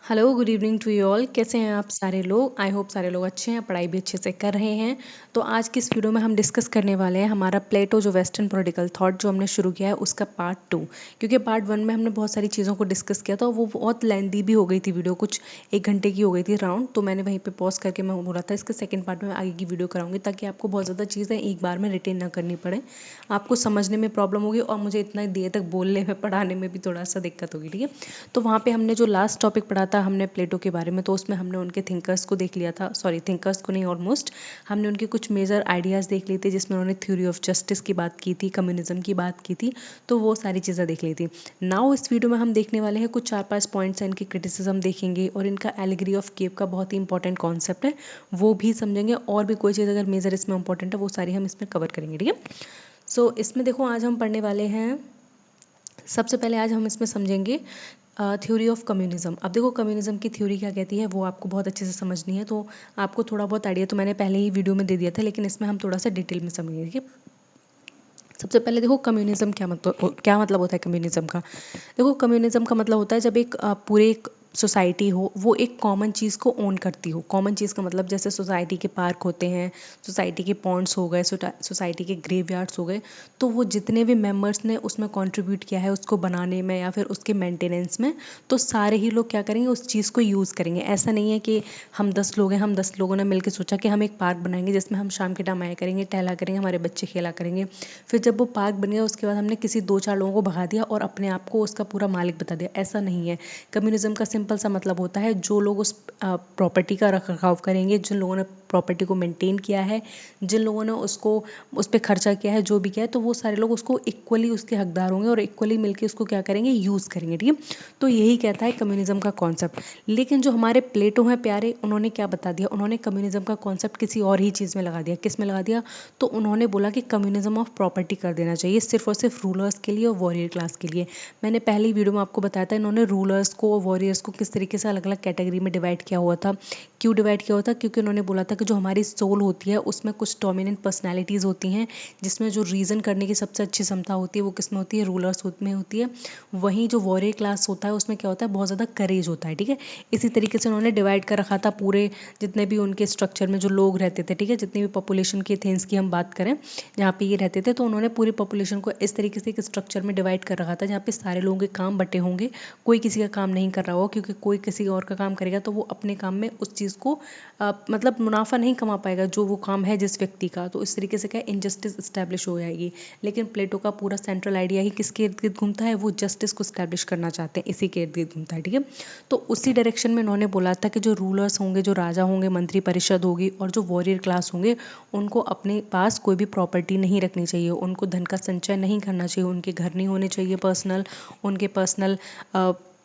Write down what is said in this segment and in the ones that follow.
Hello good evening to you all. कैसे हैं आप सारे लोग? आई होप सारे लोग अच्छे हैं, पढ़ाई भी अच्छे से कर रहे हैं। तो आज की इस वीडियो में हम डिस्कस करने वाले हैं हमारा प्लेटो जो वेस्टर्न पॉलिटिकल थॉट जो हमने शुरू किया है उसका पार्ट 2। क्योंकि पार्ट 1 में हमने बहुत सारी चीज़ों को डिस्कस किया था, वो बहुत लेंदी भी हो गई थी वीडियो, कुछ 1 घंटे की हो गई थी राउंड। तो मैंने वहीं पर पॉज करके मैं बोला था इसके सेकेंड पार्ट में आगे की वीडियो कराऊंगी, ताकि आपको बहुत ज़्यादा चीज़ें एक बार में रिटेन ना करनी पड़े, आपको समझने में प्रॉब्लम होगी और मुझे इतना देर तक बोलने में पढ़ाने में भी थोड़ा सा दिक्कत होगी। ठीक है, तो वहाँ पे हमने जो लास्ट टॉपिक पढ़ा था हमने प्लेटो के बारे में, तो उसमें हमने उनके थिंकर्स को देख लिया था, सॉरी थिंकर्स को नहीं, ऑलमोस्ट हमने उनके कुछ मेजर आइडियाज़ देख लिए थे, जिसमें उन्होंने थ्योरी ऑफ जस्टिस की बात की थी, कम्युनिज्म की बात की थी, तो वो सारी चीज़ें देख ली थी। नाउ इस वीडियो में हम देखने वाले हैं कुछ 4-5 पॉइंट्स हैं, इनकी क्रिटिसिज्म देखेंगे और इनका एलिगरी ऑफ केव का बहुत ही इंपॉर्टेंट कॉन्सेप्ट है वो भी समझेंगे, और भी कोई चीज़ अगर मेजर इसमें इंपॉर्टेंट है वो सारी हम इसमें कवर करेंगे। ठीक है, सो इसमें देखो आज हम पढ़ने वाले हैं, सबसे पहले आज हम इसमें समझेंगे थ्योरी ऑफ कम्युनिज्म। अब देखो कम्युनिज्म की थ्योरी क्या कहती है वो आपको बहुत अच्छे से समझनी है, तो आपको थोड़ा बहुत आइडिया तो मैंने पहले ही वीडियो में दे दिया था, लेकिन इसमें हम थोड़ा सा डिटेल में समझेंगे। ठीक है, सबसे पहले देखो कम्युनिज्म क्या मतलब होता है कम्युनिज्म का। देखो कम्युनिज्म का मतलब होता है जब एक पूरे एक सोसाइटी हो, वो एक कॉमन चीज़ को ओन करती हो। कॉमन चीज़ का मतलब जैसे सोसाइटी के पार्क होते हैं, सोसाइटी के पॉन्ड्स हो गए, सोसाइटी के ग्रेवयार्ड्स हो गए, तो वो जितने भी मेंबर्स ने उसमें कंट्रीब्यूट किया है उसको बनाने में या फिर उसके मेंटेनेंस में, तो सारे ही लोग क्या करेंगे, उस चीज़ को यूज़ करेंगे। ऐसा नहीं है कि हम 10 लोग हैं, हम 10 लोगों ने मिलकर सोचा कि हम एक पार्क बनाएंगे जिसमें हम शाम के टाइम आया करेंगे, टहला करेंगे, हमारे बच्चे खेला करेंगे। फिर जब वो पार्क बन गया उसके बाद हमने किसी 2-4 लोगों को भगा दिया और अपने आप को उसका पूरा मालिक बता दिया। ऐसा नहीं है। कम्युनिज्म का सिंपल सा मतलब होता है जो लोग उस प्रॉपर्टी का रख रखाव करेंगे, जिन लोगों ने प्रॉपर्टी को मेंटेन किया है, जिन लोगों ने उसको उस पर खर्चा किया है, जो भी किया है, तो वो सारे लोग उसको इक्वली उसके हकदार होंगे और इक्वली मिलके उसको क्या करेंगे, यूज़ करेंगे। ठीक है, तो यही कहता है कम्युनिज्म का कॉन्सेप्ट। लेकिन जो हमारे प्लेटो हैं प्यारे, उन्होंने क्या बता दिया, उन्होंने कम्युनिज्म का कॉन्सेप्ट किसी और ही चीज़ में लगा दिया। किस में लगा दिया? तो उन्होंने बोला कि कम्युनिज्म ऑफ प्रॉपर्टी कर देना चाहिए, सिर्फ और सिर्फ रूलर्स के लिए और वॉरियर क्लास के लिए। मैंने पहली वीडियो में आपको बताया था इन्होंने रूलर्स को और वॉरियर्स को किस तरीके से अलग अलग कैटेगरी में डिवाइड किया हुआ था। क्यों डिवाइड किया हुआ था? क्योंकि उन्होंने बोला था कि जो हमारी सोल होती है उसमें कुछ डोमिनेंट पर्सनैलिटीज़ होती हैं, जिसमें जो रीज़न करने की सबसे अच्छी क्षमता होती है वो किस में होती है, रूलर्स में होती है। वहीं जो वॉरियर क्लास होता है उसमें क्या होता है, बहुत ज़्यादा करेज होता है। ठीक है, इसी तरीके से उन्होंने डिवाइड कर रखा था पूरे जितने भी उनके स्ट्रक्चर में जो लोग रहते थे। ठीक है, जितनी भी पॉपुलेशन की एथेंस की हम बात करें जहाँ पे ये रहते थे, तो उन्होंने पूरी पॉपुलेशन को इस तरीके से एक स्ट्रक्चर में डिवाइड कर रखा था जहाँ पे सारे लोगों के काम बटे होंगे, कोई किसी का काम नहीं कर रहा हो, क्योंकि कोई किसी और का काम करेगा तो वो अपने काम में उस चीज़ को मतलब मुनाफा नहीं कमा पाएगा जो वो काम है जिस व्यक्ति का, तो इस तरीके से क्या इनजस्टिस इस्टेब्लिश हो जाएगी। लेकिन प्लेटो का पूरा सेंट्रल आइडिया ही किसके इर्द गिर्द घूमता है, वो जस्टिस को इस्टेब्लिश करना चाहते हैं, इसी के इर्द गिर्द घूमता है। ठीक है, तो उसी डायरेक्शन में उन्होंने बोला था कि जो रूलर्स होंगे, जो राजा होंगे, मंत्री परिषद होगी और जो वॉरियर क्लास होंगे, उनको अपने पास कोई भी प्रॉपर्टी नहीं रखनी चाहिए, उनको धन का संचय नहीं करना चाहिए, उनके घर नहीं होने चाहिए पर्सनल, उनके पर्सनल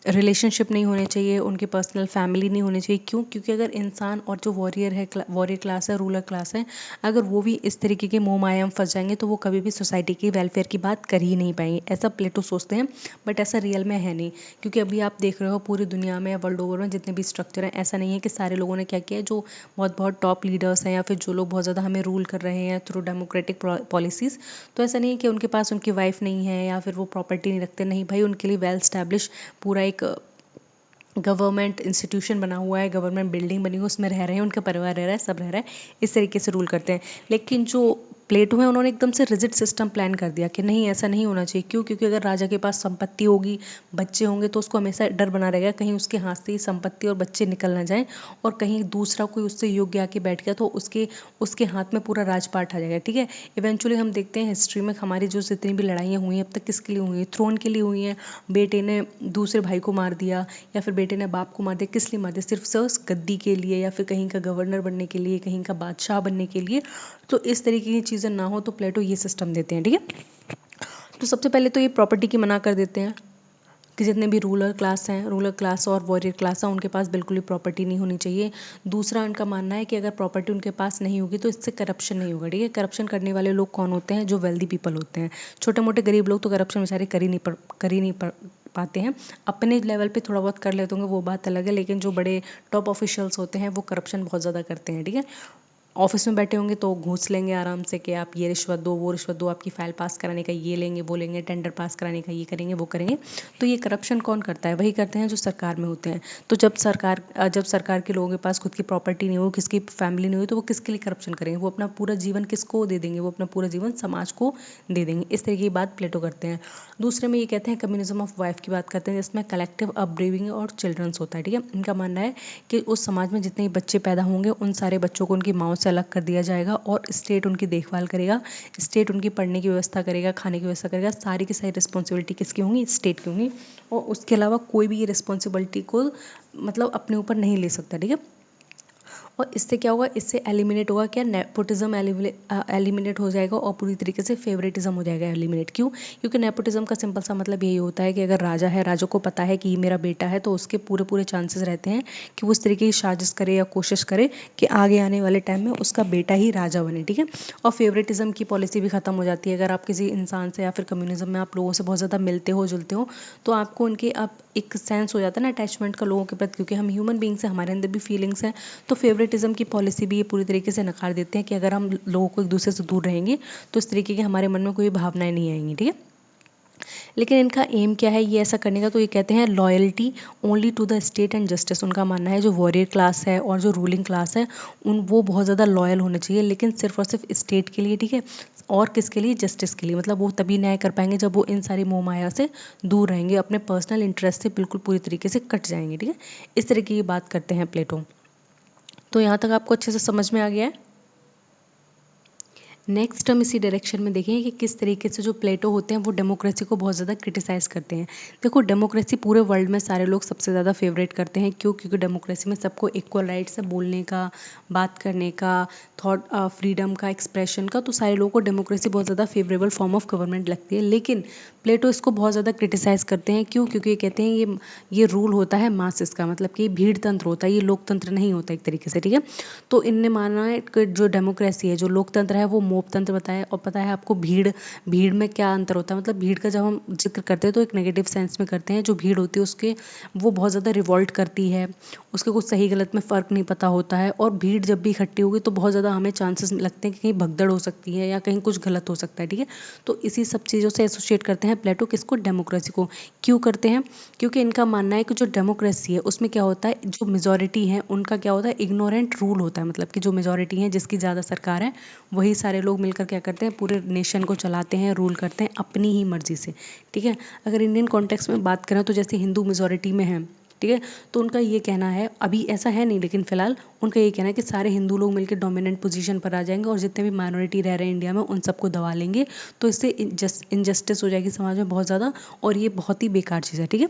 रिलेशनशिप नहीं होने चाहिए, उनके पर्सनल फैमिली नहीं होनी चाहिए। क्यों? क्योंकि अगर इंसान और जो वॉरियर है, वॉरियर क्लास है, रूलर क्लास है, अगर वो भी इस तरीके के मोह माया में फंस जाएंगे तो वो कभी भी सोसाइटी की वेलफेयर की बात कर ही नहीं पाएंगे। ऐसा प्लेटो सोचते हैं, बट ऐसा रियल में है नहीं। क्योंकि अभी आप देख रहे हो पूरी दुनिया में, वर्ल्ड ओवर में जितने भी स्ट्रक्चर हैं, ऐसा नहीं है कि सारे लोगों ने क्या किया है, जो बहुत बहुत टॉप लीडर्स हैं या फिर जो लोग बहुत ज़्यादा हमें रूल कर रहे हैं थ्रू डेमोक्रेटिक पॉलिसीज़, तो ऐसा नहीं है कि उनके पास उनकी वाइफ नहीं है या फिर वो प्रॉपर्टी नहीं रखते। नहीं भाई, उनके लिए वेल स्टैब्लिश पूरा एक गवर्नमेंट इंस्टीट्यूशन बना हुआ है, गवर्नमेंट बिल्डिंग बनी हुई है, उसमें रह रहे हैं, उनका परिवार रह रहा है, सब रह रहा है, इस तरीके से रूल करते हैं। लेकिन जो प्लेटो है उन्होंने एकदम से रिजिड सिस्टम प्लान कर दिया कि नहीं, ऐसा नहीं होना चाहिए। क्यों? क्योंकि अगर राजा के पास संपत्ति होगी, बच्चे होंगे, तो उसको हमेशा डर बना रहेगा कहीं उसके हाथ से ही संपत्ति और बच्चे निकल ना जाएं और कहीं दूसरा कोई उससे योग्य आके बैठ गया तो उसके उसके हाथ में पूरा राजपाट आ जाएगा। ठीक है, इवेंचुअली हम देखते हैं हिस्ट्री में हमारी जो जितनी भी लड़ाइयाँ हुई हैं अब तक किसके लिए हुई हैं, थ्रोन के लिए हुई हैं। बेटे ने दूसरे भाई को मार दिया या फिर बेटे ने बाप को मार दिया, किस लिए मार दिया? सिर्फ सिर्फ गद्दी के लिए या फिर कहीं का गवर्नर बनने के लिए, कहीं का बादशाह बनने के लिए। तो इस तरीके की चीज़ें ना हो तो प्लेटो ये सिस्टम देते हैं। ठीक है, तो सबसे पहले तो ये प्रॉपर्टी की मना कर देते हैं कि जितने भी रूलर क्लास हैं, रूलर क्लास और वॉरियर क्लास हैं, उनके पास बिल्कुल भी प्रॉपर्टी नहीं होनी चाहिए। दूसरा उनका मानना है कि अगर प्रॉपर्टी उनके पास नहीं होगी तो इससे करप्शन नहीं होगा। ठीक है, करप्शन करने वाले लोग कौन होते हैं? जो वेल्दी पीपल होते हैं। छोटे मोटे गरीब लोग तो करप्शन बेचारे कर ही नहीं पाते हैं, अपने लेवल पे थोड़ा बहुत कर लेते होंगे, वो बात अलग है, लेकिन जो बड़े टॉप ऑफिशियल्स होते हैं वो करप्शन बहुत ज़्यादा करते हैं। ठीक है, ऑफिस में बैठे होंगे तो घूस लेंगे आराम से कि आप ये रिश्वत दो, वो रिश्वत दो, आपकी फाइल पास कराने का ये लेंगे, वो लेंगे, टेंडर पास कराने का ये करेंगे, वो करेंगे। तो ये करप्शन कौन करता है? वही करते हैं जो सरकार में होते हैं। तो जब सरकार के लोगों के पास खुद की प्रॉपर्टी नहीं हो, किसकी फैमिली नहीं हो, तो वो किसके लिए करप्शन करेंगे? वो अपना पूरा जीवन किसको दे देंगे? वो अपना पूरा जीवन समाज को दे देंगे। इस तरह की बात प्लेटो करते हैं। दूसरे में ये कहते हैं कम्युनिज्म ऑफ वाइफ की बात करते हैं, जिसमें कलेक्टिव अपब्रिंगिंग और चिल्ड्रंस होता है। ठीक है, इनका मानना है कि उस समाज में जितने बच्चे पैदा होंगे उन सारे बच्चों को उनकी माँओं से अलग कर दिया जाएगा और स्टेट उनकी देखभाल करेगा, स्टेट उनकी पढ़ने की व्यवस्था करेगा, खाने की व्यवस्था करेगा। सारी की सारी रिस्पॉन्सिबिलिटी किसकी होंगी? स्टेट की होंगी। और उसके अलावा कोई भी ये रिस्पॉन्सिबिलिटी को मतलब अपने ऊपर नहीं ले सकता। ठीक है, और इससे क्या होगा? इससे एलिमिनेट होगा क्या? नेपोटिज्म एलिमिनेट हो जाएगा और पूरी तरीके से फेवरेटिज्म हो जाएगा एलिमिनेट। क्यों? क्योंकि नेपोटिज्म का सिंपल सा मतलब यही होता है कि अगर राजा है, राजा को पता है कि ये मेरा बेटा है, तो उसके पूरे पूरे चांसेस रहते हैं कि वो इस तरीके की साजिश करे या कोशिश करे कि आगे आने वाले टाइम में उसका बेटा ही राजा बने। ठीक है, और फेवरेटिज्म की पॉलिसी भी खत्म हो जाती है। अगर आप किसी इंसान से या फिर कम्युनिज्म में आप लोगों से बहुत ज़्यादा मिलते हो, जुलते हो, तो आपको उनके आप एक सेंस हो जाता है ना अटैचमेंट का लोगों के प्रति, क्योंकि हम ह्यूमन बींग्स हैं, हमारे अंदर भी फीलिंग्स हैं। तो फेवरेटिज्म की पॉलिसी भी ये पूरी तरीके से नकार देते हैं कि अगर हम लोगों को एक दूसरे से दूर रहेंगे तो इस तरीके के हमारे मन में कोई भावनाएं नहीं आएंगी। ठीक है, लेकिन इनका एम क्या है ये ऐसा करने का? तो ये कहते हैं loyalty only to the state and justice. उनका मानना है जो वॉरियर क्लास है और जो रूलिंग क्लास है वो बहुत ज़्यादा लॉयल होने चाहिए, लेकिन सिर्फ और सिर्फ स्टेट के लिए। ठीक है, और किसके लिए? जस्टिस के लिए। मतलब वो तभी न्याय कर पाएंगे जब वो इन सारी मोह माया से दूर रहेंगे, अपने पर्सनल इंटरेस्ट से बिल्कुल पूरी तरीके से कट जाएंगे। ठीक है, इस तरह की बात करते हैं प्लेटो। तो यहाँ तक आपको अच्छे से समझ में आ गया है। नेक्स्ट हम इसी डायरेक्शन में देखेंगे कि किस तरीके से जो प्लेटो होते हैं वो डेमोक्रेसी को बहुत ज़्यादा क्रिटिसाइज करते हैं। देखो, डेमोक्रेसी पूरे वर्ल्ड में सारे लोग सबसे ज़्यादा फेवरेट करते हैं। क्यों? क्योंकि डेमोक्रेसी में सबको इक्वल राइट्स है, बोलने का, बात करने का, थॉट फ्रीडम का, एक्सप्रेशन का। तो सारे लोगों को डेमोक्रेसी बहुत ज़्यादा फेवरेबल फॉर्म ऑफ गवर्नमेंट लगती है। लेकिन प्लेटो इसको बहुत ज़्यादा क्रिटिसाइज करते हैं। क्यों? क्योंकि ये कहते हैं ये रूल होता है मासेस का, मतलब कि भीड़ तंत्र होता है, ये लोकतंत्र नहीं होता एक तरीके से। ठीक है, तो इनने माना है कि जो डेमोक्रेसी है, जो लोकतंत्र है, वो मोप तंत्र बताया। और पता है आपको भीड़ में क्या अंतर होता है? मतलब भीड़ का जब हम जिक्र करते हैं तो एक नेगेटिव सेंस में करते हैं। जो भीड़ होती है उसके वो बहुत ज़्यादा रिवॉल्ट करती है, उसके कुछ सही गलत में फ़र्क नहीं पता होता है। और भीड़ जब भी इकट्ठी होगी तो बहुत ज़्यादा हमें चांसेस लगते हैं कि कहीं भगदड़ हो सकती है या कहीं कुछ गलत हो सकता है। ठीक है, तो इसी सब चीज़ों से एसोसिएट करते हैं प्लेटो किसको? डेमोक्रेसी को। क्यों करते हैं? क्योंकि इनका मानना है कि जो डेमोक्रेसी है उसमें क्या होता है, जो मेजॉरिटी है उनका क्या होता है? इग्नोरेंट रूल होता है। मतलब कि जो मेजॉरिटी है, जिसकी ज़्यादा सरकार है, वही सारे लोग मिलकर क्या करते हैं? पूरे नेशन को चलाते हैं, रूल करते हैं अपनी ही मर्जी से। ठीक है, अगर इंडियन कॉन्टेक्स्ट में बात करें तो जैसे हिंदू मेजॉरिटी में है, ठीक है, तो उनका ये कहना है, अभी ऐसा है नहीं लेकिन फिलहाल उनका ये कहना है कि सारे हिंदू लोग मिलकर डोमिनेंट पोजीशन पर आ जाएंगे और जितने भी माइनॉरिटी रह रहे हैं इंडिया में उन सबको दबा लेंगे। तो इससे इनजस्टिस हो जाएगी समाज में बहुत ज़्यादा, और ये बहुत ही बेकार चीज़ है। ठीक है,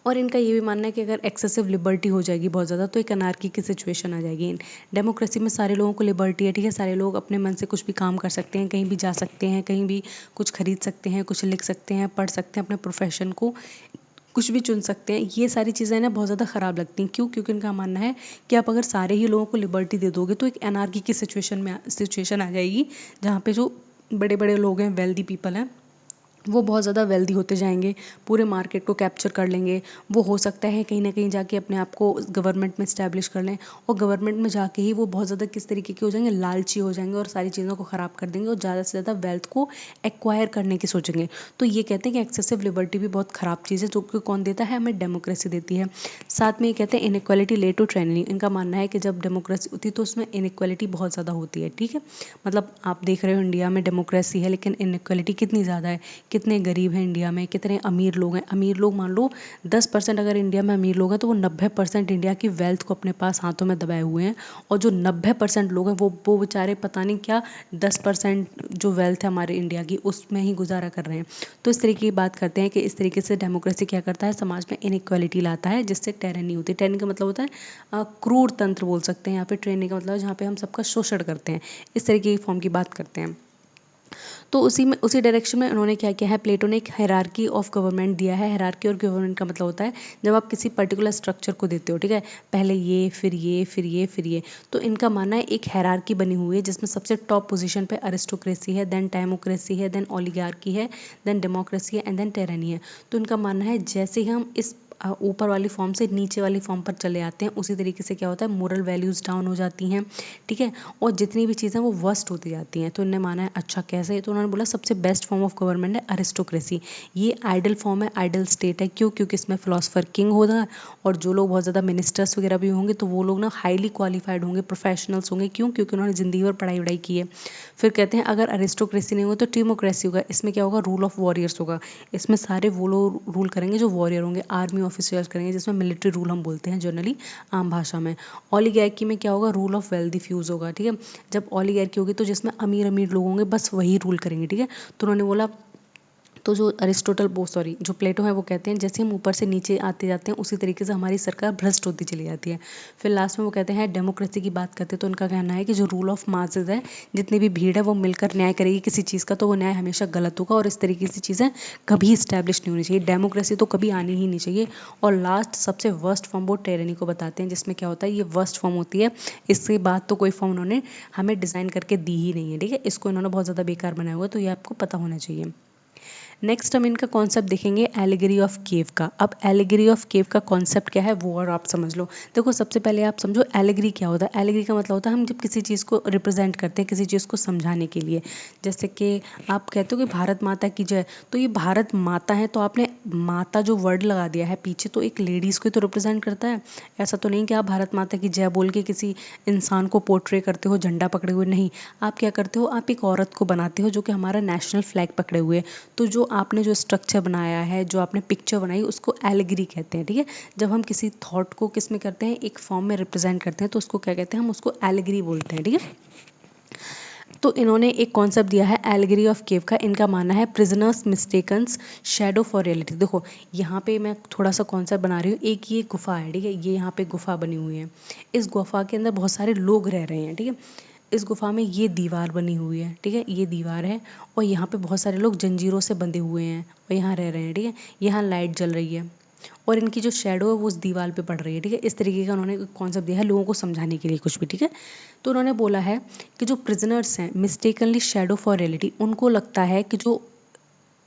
और इनका ये भी मानना है कि अगर एक्सेसिव लिबर्टी हो जाएगी बहुत ज़्यादा तो एक अनार्की की सिचुएशन आ जाएगी। डेमोक्रेसी में सारे लोगों को लिबर्टी है। ठीक है, सारे लोग अपने मन से कुछ भी काम कर सकते हैं, कहीं भी जा सकते हैं, कहीं भी कुछ खरीद सकते हैं, कुछ लिख सकते हैं, पढ़ सकते हैं, अपने प्रोफेशन को कुछ भी चुन सकते हैं। ये सारी चीज़ें ना बहुत ज़्यादा ख़राब लगती हैं। क्यों? क्योंकि इनका मानना है कि आप अगर सारे ही लोगों को लिबर्टी दे दोगे तो एक एनार्की की सिचुएशन आ जाएगी, जहाँ पे जो बड़े बड़े लोग हैं, वेल्दी पीपल हैं, वो बहुत ज़्यादा वेल्दी होते जाएंगे, पूरे मार्केट को कैप्चर कर लेंगे। वो हो सकता है कहीं ना कहीं जाके अपने आप को गवर्नमेंट में इस्टेब्लिश कर लें, और गवर्नमेंट में जाके ही वो बहुत ज़्यादा किस तरीके के हो जाएंगे? लालची हो जाएंगे और सारी चीज़ों को ख़राब कर देंगे और ज़्यादा से ज़्यादा वेल्थ को एक्वायर करने की सोचेंगे। तो ये कहते हैं कि एक्सेसिव लिबर्टी भी बहुत ख़राब चीज़ है, जो कि कौन देता है? हमें डेमोक्रेसी देती है। साथ में ये कहते हैं इनइक्वालिटी ले टू ट्रेनिंग। इनका मानना है कि जब डेमोक्रेसी होती है तो उसमें इनइक्वालिटी बहुत ज़्यादा होती है। ठीक है, मतलब आप देख रहे हो इंडिया में डेमोक्रेसी है लेकिन इनइक्वालिटी कितनी ज़्यादा है। कितने गरीब हैं इंडिया में, कितने अमीर लोग हैं। अमीर लोग मान लो 10% अगर इंडिया में अमीर लोग हैं तो वो 90% इंडिया की वेल्थ को अपने पास हाथों में दबाए हुए हैं। और जो 90% लोग हैं वो बेचारे पता नहीं क्या 10% जो वेल्थ है हमारे इंडिया की उसमें ही गुजारा कर रहे हैं। तो इस तरीके की बात करते हैं कि इस तरीके से डेमोक्रेसी क्या करता है? समाज में इनइक्वालिटी लाता है, जिससे टेरनी होती है। टेरनी का मतलब होता है क्रूर तंत्र बोल सकते हैं, यहाँ पे ट्रेनिंग का मतलब जहाँ पे हम सबका शोषण करते हैं। इस तरीके की फॉर्म की बात करते हैं। तो उसी डायरेक्शन में उन्होंने क्या किया है? प्लेटो ने एक हायरार्की ऑफ गवर्नमेंट दिया है। हायरार्की और गवर्नमेंट का मतलब होता है जब आप किसी पर्टिकुलर स्ट्रक्चर को देते हो। ठीक है, पहले ये, फिर ये, फिर ये, फिर ये। तो इनका मानना है एक हायरार्की बनी हुई है जिसमें सबसे टॉप पोजीशन पे अरिस्टोक्रेसी है, देन टाइमोक्रेसी है, देन ओलिगार्की है, देन डेमोक्रेसी है, एंड देन टेरनी है। तो इनका मानना है जैसे ही हम इस ऊपर वाली फॉर्म से नीचे वाली फॉर्म पर चले आते हैं, उसी तरीके से क्या होता है मोरल वैल्यूज़ डाउन हो जाती हैं, ठीक है, और जितनी भी चीज़ें वो वर्स्ट होती जाती हैं। तो इन्होंने माना है अच्छा कैसे, तो उन्होंने बोला सबसे बेस्ट फॉर्म ऑफ गवर्नमेंट है अरिस्टोक्रेसी। ये आइडल फॉर्म है, आइडल स्टेट है, क्यों? क्योंकि इसमें फिलोसफर किंग होगा और जो लोग बहुत ज़्यादा मिनिस्टर्स वगैरह भी होंगे तो वो लोग ना हाईली क्वालिफाइड होंगे, प्रोफेशनल्स होंगे, क्यों? क्योंकि उन्होंने ज़िंदगी भर पढ़ाई वढ़ाई की है। फिर कहते हैं अगर अरिस्टोक्रेसी नहीं होगा तो टीमोक्रेसी होगा। इसमें क्या होगा, रूल ऑफ वॉरियर्स होगा। इसमें सारे वो लोग रूल करेंगे जो वॉरियर होंगे, आर्मी ऑफिसर्स करेंगे, जिसमें मिलिट्री रूल हम बोलते हैं जनरली आम भाषा में। ओलिगार्की में क्या होगा, रूल ऑफ वेल्दी फ्यूज होगा, ठीक है। जब ओलिगार्की होगी तो जिसमें अमीर अमीर लोग होंगे बस वही रूल करेंगे, ठीक है। तो उन्होंने बोला, तो जो जो प्लेटो है वो कहते हैं जैसे हम ऊपर से नीचे आते जाते हैं उसी तरीके से हमारी सरकार भ्रष्ट होती चली जाती है। फिर लास्ट में वो कहते हैं डेमोक्रेसी की बात करते हैं, तो उनका कहना है कि जो रूल ऑफ मासेस है, जितनी भी भीड़ है वो मिलकर न्याय करेगी किसी चीज़ का, तो वो न्याय हमेशा गलत होगा और इस तरीके से चीज़ें कभी इस्टेब्लिश नहीं होनी चाहिए। डेमोक्रेसी तो कभी आनी ही नहीं चाहिए। और लास्ट सबसे वर्स्ट फॉर्म वो टेरेनी को बताते हैं, जिसमें क्या होता है ये वर्स्ट फॉर्म होती है। इसके बाद तो कोई फॉर्म उन्होंने हमें डिज़ाइन करके दी ही नहीं है, ठीक है। इसको इन्होंने बहुत ज़्यादा बेकार बनाया हुआ है, तो ये आपको पता होना चाहिए। नेक्स्ट हम इनका कॉन्सेप्ट देखेंगे एलिगरी ऑफ केव का। अब एलिगरी ऑफ केव का कॉन्सेप्ट क्या है वो और आप समझ लो। देखो सबसे पहले आप समझो एलिगरी क्या होता है। एलिगरी का मतलब होता है हम जब किसी चीज़ को रिप्रेजेंट करते हैं किसी चीज़ को समझाने के लिए। जैसे कि आप कहते हो कि भारत माता की जय, तो ये भारत माता है तो आपने माता जो वर्ड लगा दिया है पीछे, तो एक लेडीज़ को तो रिप्रेजेंट करता है। ऐसा तो नहीं कि आप भारत माता की जय बोल के किसी इंसान को पोर्ट्रे करते हो झंडा पकड़े हुए, नहीं। आप क्या करते हो, आप एक औरत को बनाते हो जो कि हमारा नेशनल फ्लैग पकड़े हुए। तो जो आपने जो स्ट्रक्चर बनाया है, जो आपने पिक्चर बनाई, उसको एलिगरी कहते हैं, ठीक है। जब हम किसी थॉट को किस में करते हैं, एक फॉर्म में रिप्रेजेंट करते हैं, तो उसको क्या कहते हैं, हम उसको एलिगरी बोलते हैं, ठीक है। तो इन्होंने एक कॉन्सेप्ट दिया है एलिगरी ऑफ केव का। इनका मानना है प्रिजनर्स मिस्टेकन्स शैडो फॉर रियलिटी। देखो यहाँ पे मैं थोड़ा सा कॉन्सेप्ट बना रही हूँ। एक ये गुफा है, ठीक है, ये यहाँ पे गुफा बनी हुई है। इस गुफा के अंदर बहुत सारे लोग रह रहे हैं, ठीक है। इस गुफा में ये दीवार बनी हुई है, ठीक है, ये दीवार है और यहाँ पे बहुत सारे लोग जंजीरों से बंधे हुए हैं और यहाँ रह रहे हैं, ठीक है। यहाँ लाइट जल रही है और इनकी जो शेडो है वो उस दीवार पे पड़ रही है, ठीक है। इस तरीके का उन्होंने कॉन्सेप्ट दिया है लोगों को समझाने के लिए कुछ भी, ठीक है। तो उन्होंने बोला है कि जो प्रिजनर्स हैं मिस्टेकनली शेडो फॉर रियलिटी, उनको लगता है कि जो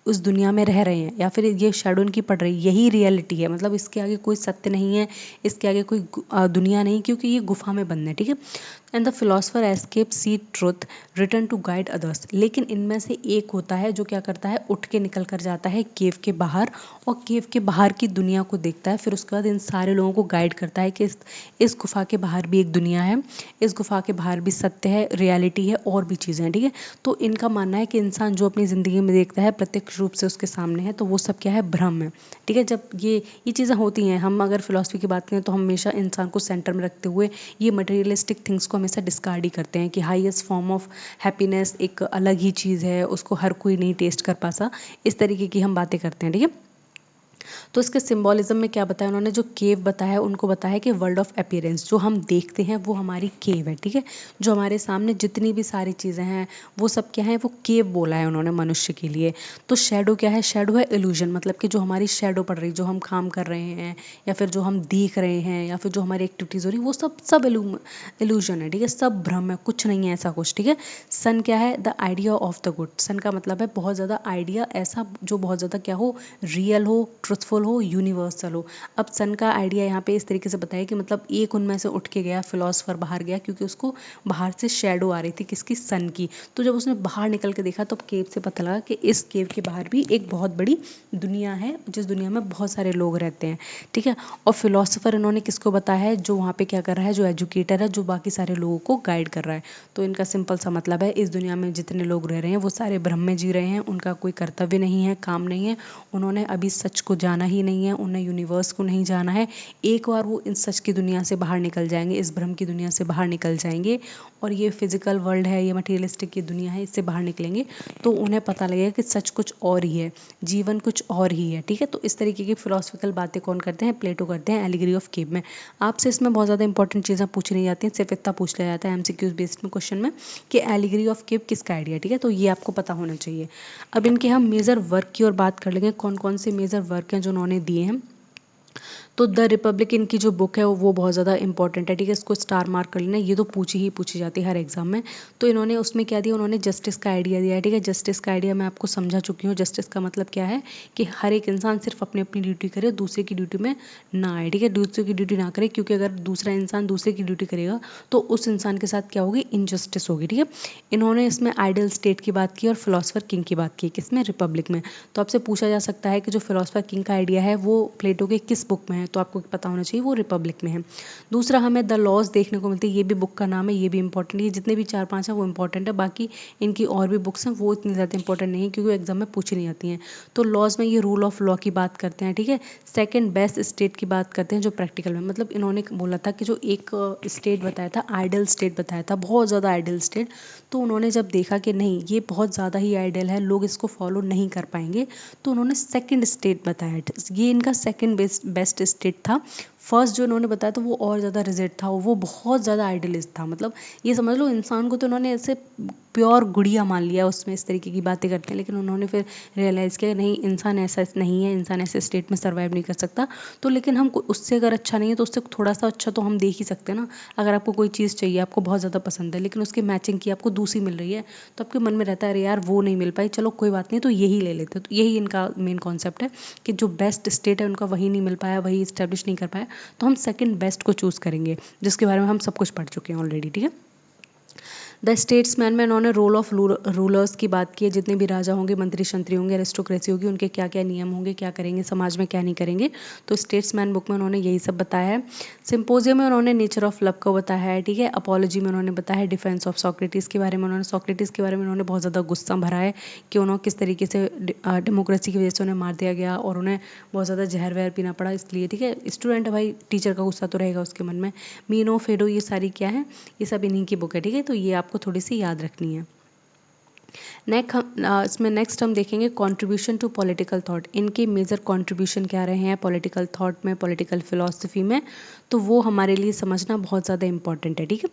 उस दुनिया में रह रहे हैं या फिर ये शेडो इनकी पड़ रही यही रियलिटी है, मतलब इसके आगे कोई सत्य नहीं है, इसके आगे कोई दुनिया नहीं, क्योंकि ये गुफा में बंद है, ठीक है। And the philosopher escape see truth return to guide others. लेकिन इनमें से एक होता है जो क्या करता है, उठ के निकल कर जाता है केव के बाहर और केव के बाहर की दुनिया को देखता है। फिर उसके बाद इन सारे लोगों को गाइड करता है कि इस गुफा के बाहर भी एक दुनिया है, इस गुफा के बाहर भी सत्य है, रियलिटी है और भी चीज़ें हैं, ठीक है। तो इनका मानना है कि इंसान जो अपनी ज़िंदगी में देखता है प्रत्यक्ष रूप से उसके सामने है, तो वो सब क्या है, भ्रम है, ठीक है। जब ये चीज़ें होती हैं, हम अगर फिलॉसफी की बात करें तो हमेशा इंसान को सेंटर में रखते हुए ये मटेरियलिस्टिक थिंग्स को हमेशा डिस्कार्ड ही करते हैं कि हाईएस्ट फॉर्म ऑफ हैप्पीनेस एक अलग ही चीज़ है, उसको हर कोई नहीं टेस्ट कर पाता। इस तरीके की हम बातें करते हैं, ठीक है। तो इसके सिंबॉलिज्म में क्या बताया उन्होंने, जो केव बताया उनको बताया कि वर्ल्ड ऑफ अपीयरेंस जो हम देखते हैं वो हमारी केव है, ठीक है। जो हमारे सामने जितनी भी सारी चीज़ें हैं वो सब क्या है, वो केव बोला है उन्होंने मनुष्य के लिए। तो शेडो क्या है, शेडो है इल्यूजन, मतलब कि जो हमारी शेडो पड़ रही, जो हम काम कर रहे हैं या फिर जो हम देख रहे हैं या फिर जो हमारी एक्टिविटीज़ हो रही, वो सब इल्यूजन है, ठीक है, सब भ्रम है, कुछ नहीं है ऐसा कुछ, ठीक है। सन क्या है, the idea of the good. Sun का मतलब है बहुत ज़्यादा आइडिया, ऐसा जो बहुत ज़्यादा क्या हो, रियल हो, ट्रुथफुल हो, यूनिवर्सल हो। अब सन का आइडिया यहाँ पे इस तरीके से बताया कि मतलब एक उनमें से उठ के गया फिलोसफर बाहर गया, क्योंकि उसको बाहर से शेडो आ रही थी किसकी, सन की। तो जब उसने बाहर निकल के देखा तो केव से पता लगा कि इस केव के बाहर भी एक बहुत बड़ी दुनिया है, जिस दुनिया में बहुत सारे लोग रहते हैं, ठीक है। और फिलोसफर इन्होंने किसको बताया है, जो वहाँ पे क्या कर रहा है, जो एजुकेटर है, जो बाकी सारे लोगों को गाइड कर रहा है। तो इनका सिंपल सा मतलब है, इस दुनिया में जितने लोग रह रहे हैं वो सारे भ्रम में जी रहे हैं, उनका कोई कर्तव्य नहीं है, काम नहीं है, उन्होंने अभी सच को जाना ही नहीं है, उन्हें यूनिवर्स को नहीं जाना है। एक बार वो इन सच की दुनिया से बाहर निकल जाएंगे, इस भ्रम की दुनिया से बाहर निकल जाएंगे और ये फिजिकल वर्ल्ड है, ये मटेरियलिस्टिक की दुनिया है, इससे बाहर निकलेंगे तो उन्हें पता लगेगा कि सच कुछ और ही है, जीवन कुछ और ही है, ठीक है। तो इस तरीके की फिलोसफिकल बातें कौन करते हैं, प्लेटो करते हैं एलिगरी ऑफ केव में। आपसे इसमें बहुत ज़्यादा इंपॉर्टेंट चीज़ें पूछी नहीं जाती हैं, सिर्फ इतना पूछ लिया जाता है एमसीक्यूज बेस्ड में क्वेश्चन में कि एलिगरी ऑफ केव किसका आइडिया, ठीक है। तो ये आपको पता होना चाहिए। अब इनके हम मेजर वर्क की और बात कर लेंगे, कौन कौन से मेजर वर्क हैं जो उन्होंने दिए हैं। तो द रिपब्लिक इनकी जो बुक है वो बहुत ज़्यादा इंपॉर्टेंट है, ठीक है, इसको स्टार मार्क कर लेना, ये तो ही पूछी जाती है हर एग्जाम में। तो इन्होंने उसमें क्या दिया, उन्होंने जस्टिस का आइडिया दिया है, ठीक है। जस्टिस का आइडिया मैं आपको समझा चुकी हूँ। जस्टिस का मतलब क्या है कि हर एक इंसान सिर्फ अपनी अपनी ड्यूटी करे, दूसरे की ड्यूटी में ना आए, ठीक है, दूसरे की ड्यूटी ना करे, क्योंकि अगर दूसरा इंसान दूसरे की ड्यूटी करेगा तो उस इंसान के साथ क्या होगी, इनजस्टिस होगी, ठीक है। इन्होंने इसमें आइडियल स्टेट की बात की और फिलोसफर किंग की बात की, किसमें, रिपब्लिक में। तो आपसे पूछा जा सकता है कि जो फिलोसफर किंग का आइडिया है वो प्लेटो के किस बुक में है, तो आपको पता होना चाहिए वो रिपब्लिक में है। दूसरा, हमें द लॉज देखने को मिलती है, ये भी बुक का नाम है, ये भी इंपॉर्टेंट है। ये जितने भी 4-5 हैं वो इंपॉर्टेंट है, बाकी इनकी और भी बुक्स हैं वो इतनी ज़्यादा इंपॉर्टेंट नहीं है क्योंकि एग्जाम में पूछी नहीं जाती हैं। तो लॉज में ये रूल ऑफ लॉ की बात करते हैं, ठीक है। सेकंड, बेस्ट स्टेट की बात करते हैं जो प्रैक्टिकल में, मतलब इन्होंने बोला था कि जो एक स्टेट बताया था, आइडियल स्टेट बताया था, बहुत ज़्यादा आइडियल स्टेट। तो उन्होंने जब देखा कि नहीं ये बहुत ज़्यादा ही आइडियल है, लोग इसको फॉलो नहीं कर पाएंगे, तो उन्होंने सेकंड स्टेट बताया। ये इनका सेकंड बेस्ट स्टेट था। फर्स्ट जो इन्होंने बताया था वो और ज़्यादा रिजिड था, वो बहुत ज़्यादा आइडियलिस्ट था, मतलब ये समझ लो इंसान को तो उन्होंने ऐसे प्योर गुड़िया मान लिया, उसमें इस तरीके की बातें करते हैं। लेकिन उन्होंने फिर रियलाइज़ किया नहीं, इंसान ऐसा नहीं है, इंसान ऐसे स्टेट में सर्वाइव नहीं कर सकता। तो लेकिन हम उससे अगर अच्छा नहीं है तो उससे थोड़ा सा अच्छा तो हम देख ही सकते हैं ना। अगर आपको कोई चीज़ चाहिए, आपको बहुत ज़्यादा पसंद है, लेकिन उसकी मैचिंग की आपको दूसरी मिल रही है, तो आपके मन में रहता है अरे यार वो नहीं मिल पाई, चलो कोई बात नहीं, तो यही ले लेते। तो यही इनका मेन कॉन्सेप्ट है कि जो बेस्ट स्टेट है उनका वही नहीं मिल पाया, वही इस्टेब्लिश नहीं कर पाया, तो हम सेकंड बेस्ट को चूज़ करेंगे, जिसके बारे में हम सब कुछ पढ़ चुके हैं ऑलरेडी, ठीक है। द स्टेट्समैन में इन्होंने रोल ऑफ रूलर्स की बात की है, जितने भी राजा होंगे, मंत्री शंत्री होंगे, एरिस्टोक्रेसी होगी, उनके क्या क्या नियम होंगे, क्या करेंगे समाज में, क्या नहीं करेंगे। तो स्टेट्समैन बुक में उन्होंने यही सब बताया है। सिंपोजियम में उन्होंने नेचर ऑफ लव को बताया है, ठीक है। अपॉलॉजी में उन्होंने बताया है डिफेंस ऑफ सॉक्रेटिस के बारे में, उन्होंने सॉक्रेटिस के बारे में उन्होंने बहुत ज़्यादा गुस्सा भरा है कि उन्होंने किस तरीके से डेमोक्रेसी की वजह से उन्हें मार दिया गया और उन्हें बहुत ज़्यादा जहर वहर पीना पड़ा, इसलिए, ठीक है। स्टूडेंट है भाई, टीचर का गुस्सा तो रहेगा उसके मन में। मीनो फेडो ये सारी क्या है, ये सब इन्हीं की बुक है, ठीक है। तो ये आपको थोड़ी सी याद रखनी है। नेक्स्ट हम देखेंगे कंट्रीब्यूशन टू पॉलिटिकल थॉट। इनके मेजर कंट्रीब्यूशन क्या रहे हैं पॉलिटिकल थॉट में, पॉलिटिकल फिलॉसफी में, तो वो हमारे लिए समझना बहुत ज़्यादा इंपॉर्टेंट है, ठीक है।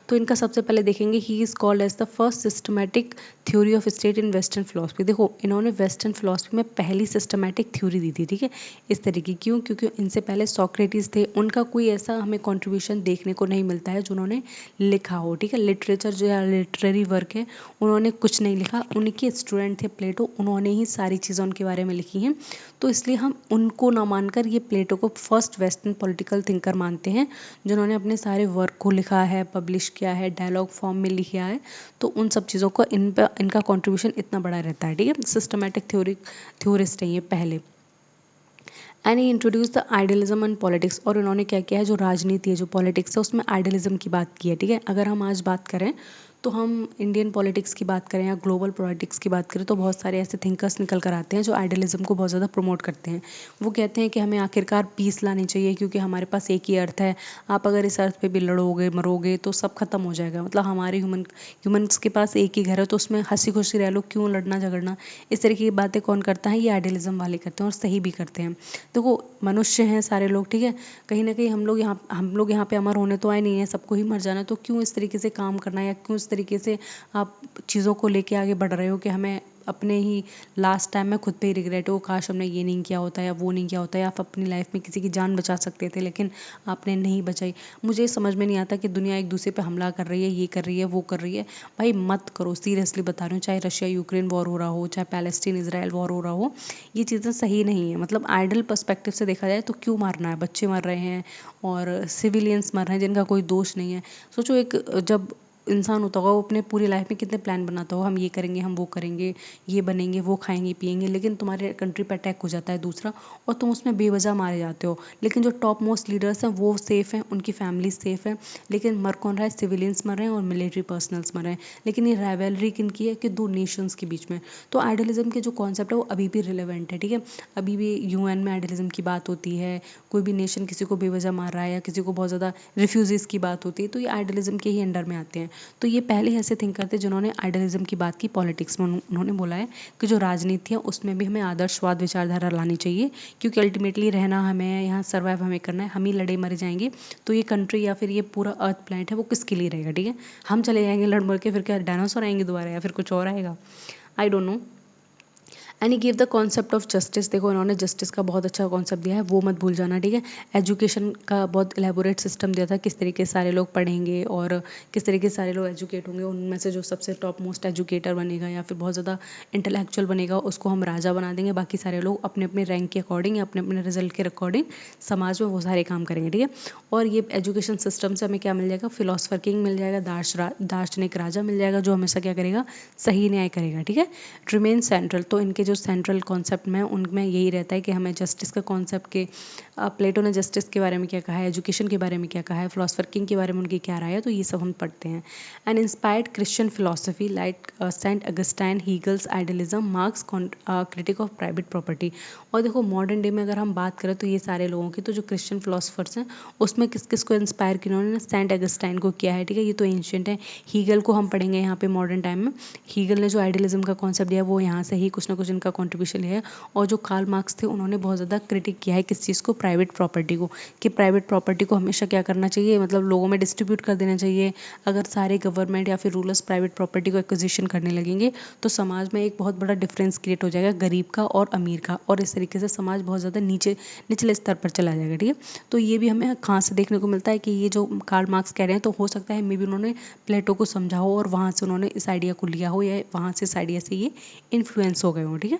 तो इनका सबसे पहले देखेंगे, he is called as the first systematic theory of state in western philosophy. देखो इन्होंने वेस्टर्न फिलॉसफी में पहली सिस्टमैटिक थ्योरी दी थी, ठीक है, इस तरीके। क्यों? क्योंकि इनसे पहले सॉक्रेटिस थे, उनका कोई ऐसा हमें कंट्रीब्यूशन देखने को नहीं मिलता है जो उन्होंने लिखा हो, ठीक है। लिटरेचर जो है, लिटरेरी वर्क है, उन्होंने कुछ नहीं लिखा। उनके स्टूडेंट थे प्लेटो, उन्होंने ही सारी चीज़ें उनके बारे में लिखी हैं। तो इसलिए हम उनको ना मानकर ये प्लेटो को फर्स्ट वेस्टर्न पॉलिटिकल थिंकर मानते हैं, जिन्होंने अपने सारे वर्क को लिखा है, पब्लिश किया है, डायलॉग फॉर्म में लिखा है। तो उन सब चीज़ों को इनका कंट्रीब्यूशन इतना बड़ा रहता है, ठीक है। सिस्टमैटिक थ्योरिस्ट है ये पहले। And he introduce the idealism and politics. और उन्होंने क्या किया है, जो राजनीति है, जो पॉलिटिक्स है, उसमें आइडियलिज्म की बात की है, ठीक है। अगर हम आज बात करें तो हम इंडियन पॉलिटिक्स की बात करें या ग्लोबल पॉलिटिक्स की बात करें तो बहुत सारे ऐसे थिंकर्स निकल कर आते हैं जो आइडियलिज्म को बहुत ज़्यादा प्रमोट करते हैं। वो कहते हैं कि हमें आखिरकार पीस लानी चाहिए क्योंकि हमारे पास एक ही अर्थ है, आप अगर इस अर्थ पे भी लड़ोगे मरोगे तो सब खत्म हो जाएगा, मतलब हमारे ह्यूमन्स के पास एक ही घर है, तो उसमें हंसी खुशी रह लो, क्यों लड़ना झगड़ना। इस तरीके की बातें कौन करता है, ये आइडियलिज्म वाले करते हैं और सही भी करते हैं। देखो मनुष्य हैं सारे लोग, ठीक है, कहीं ना कहीं हम लोग यहाँ पे अमर होने तो आए नहीं है, सबको ही मर जाना, तो क्यों इस तरीके से काम करना, या क्यों इस तरीके से आप चीज़ों को लेके आगे बढ़ रहे हो कि हमें अपने ही लास्ट टाइम में खुद पे ही रिग्रेट हो, काश हमने ये नहीं किया होता या वो नहीं किया होता, या आप अपनी लाइफ में किसी की जान बचा सकते थे लेकिन आपने नहीं बचाई। मुझे समझ में नहीं आता कि दुनिया एक दूसरे पे हमला कर रही है, ये कर रही है, वो कर रही है। भाई मत करो, सीरियसली बता रही हूँ, चाहे रशिया यूक्रेन वॉर हो रहा हो, चाहे पैलेस्टीन इसराइल वॉर हो रहा हो, ये चीज़ें सही नहीं है। मतलब आइडल पर्सपेक्टिव से देखा जाए तो क्यों मारना है, बच्चे मर रहे हैं और सिविलियंस मर रहे हैं जिनका कोई दोष नहीं है। सोचो एक जब इंसान होता होगा वो अपने पूरी लाइफ में कितने प्लान बनाता होगा, हम ये करेंगे, हम वो करेंगे, ये बनेंगे, वो खाएंगे पिएंगे, लेकिन तुम्हारे कंट्री पे अटैक हो जाता है दूसरा और तुम उसमें बेवजह मारे जाते हो। लेकिन जो टॉप मोस्ट लीडर्स हैं वो सेफ़ हैं, उनकी फैमिली सेफ़ है, लेकिन मर कौन रहा है, सिविलियंस मर रहे हैं और मिलिट्री पर्सनल्स मर रहे हैं। लेकिन ये राइवलरी किन की है कि दो नेशंस के बीच में। तो आइडियलिज्म के जो कॉन्सेप्ट है वो अभी भी रिलेवेंट है, ठीक है। अभी भी यूएन में आइडियलिज्म की बात होती है, कोई भी नेशन किसी को बेवजह मार रहा है या किसी को बहुत ज़्यादा रिफ्यूजीज़ की बात होती है तो ये आइडियलिज्म के ही अंडर में आते हैं। तो ये पहले ऐसे थिंकर थे जिन्होंने आइडियलिज्म की बात की पॉलिटिक्स में। उन्होंने बोला है कि जो राजनीति है उसमें भी हमें आदर्शवाद विचारधारा लानी चाहिए, क्योंकि अल्टीमेटली रहना हमें है, यहाँ सर्वाइव हमें करना है, हम ही लड़े मरे जाएंगे तो ये कंट्री या फिर ये पूरा अर्थ प्लैनेट है वो किसके लिए रहेगा, ठीक है। हम चले जाएंगे लड़ मर के, फिर क्या डायनासोर आएंगे दोबारा या फिर कुछ और आएगा, I don't know. And he give the concept of justice. देखो इन्होंने जस्टिस का बहुत अच्छा कॉन्सेप्ट दिया है, वो मत भूल जाना, ठीक है। एजुकेशन का बहुत एलेबोरेट सिस्टम दिया था, किस तरीके से सारे लोग पढ़ेंगे और किस तरीके से सारे लोग एजुकेट होंगे, उनमें से जो सबसे टॉप मोस्ट एजुकेटर बनेगा या फिर बहुत ज़्यादा इंटेलेक्चुअल बनेगा उसको हम राजा बना देंगे, बाकी सारे लोग अपने अपने रैंक के अकॉर्डिंग या अपने अपने रिजल्ट के अकॉर्डिंग समाज में वो सारे काम करेंगे, ठीक है। और ये एजुकेशन सिस्टम से हमें क्या मिल जाएगा, फिलोसफर किंग मिल जाएगा, दार्शनिक राजा मिल जाएगा जो हमेशा क्या करेगा, सही न्याय करेगा, ठीक है। रिमेन सेंट्रल, तो इनके जो सेंट्रल कॉन्सेप्ट में उनमें यही रहता है कि हमें जस्टिस का कॉन्सेप्ट के प्लेटो ने जस्टिस के बारे में क्या कहा है, एजुकेशन के बारे में क्या कहा है, फिलोसफर किंग के बारे में उनकी क्या राय है, तो ये सब हम पढ़ते हैं। And inspired Christian philosophy like Saint Augustine, Hegel's idealism, Marx critique of private property. और देखो मॉडर्न डे में अगर हम बात करें तो ये सारे लोगों की, तो जो क्रिश्चियन फिलोसफर्स हैं उसमें किस किस को इंस्पायर किया उन्होंने, सेंट अगस्टाइन को किया है, ठीक है, ये तो एंशियंट है। हीगल को हम पढ़ेंगे यहाँ पे मॉडर्न टाइम में, हीगल ने जो आइडियलिज्म का कॉन्सेप्ट दिया वो यहाँ से ही कुछ ना कुछ इनका कॉन्ट्रीब्यूशन है। और जो कार्ल मार्क्स थे उन्होंने बहुत ज़्यादा क्रिटिक किया है किस चीज़ को, प्राइवेट प्रॉपर्टी को, कि प्राइवेट प्रॉपर्टी को हमेशा क्या करना चाहिए, मतलब लोगों में डिस्ट्रीब्यूट कर देना चाहिए। अगर सारे गवर्नमेंट या फिर रूलर्स प्राइवेट प्रॉपर्टी को एक्विजिशन करने लगेंगे तो समाज में एक बहुत बड़ा डिफरेंस क्रिएट हो जाएगा गरीब का और अमीर का, और इस तरीके से समाज बहुत ज़्यादा निचले स्तर पर चला जाएगा, ठीक है। तो ये भी हमें कहाँ से देखने को मिलता है कि ये जो कार्ल मार्क्स कह रहे हैं तो हो सकता है मे भी उन्होंने प्लेटो को समझा हो और वहाँ से उन्होंने इस आइडिया को लिया हो या वहाँ से इस आइडिया से ये इन्फ्लुएंस हो गए हो, ठीक है।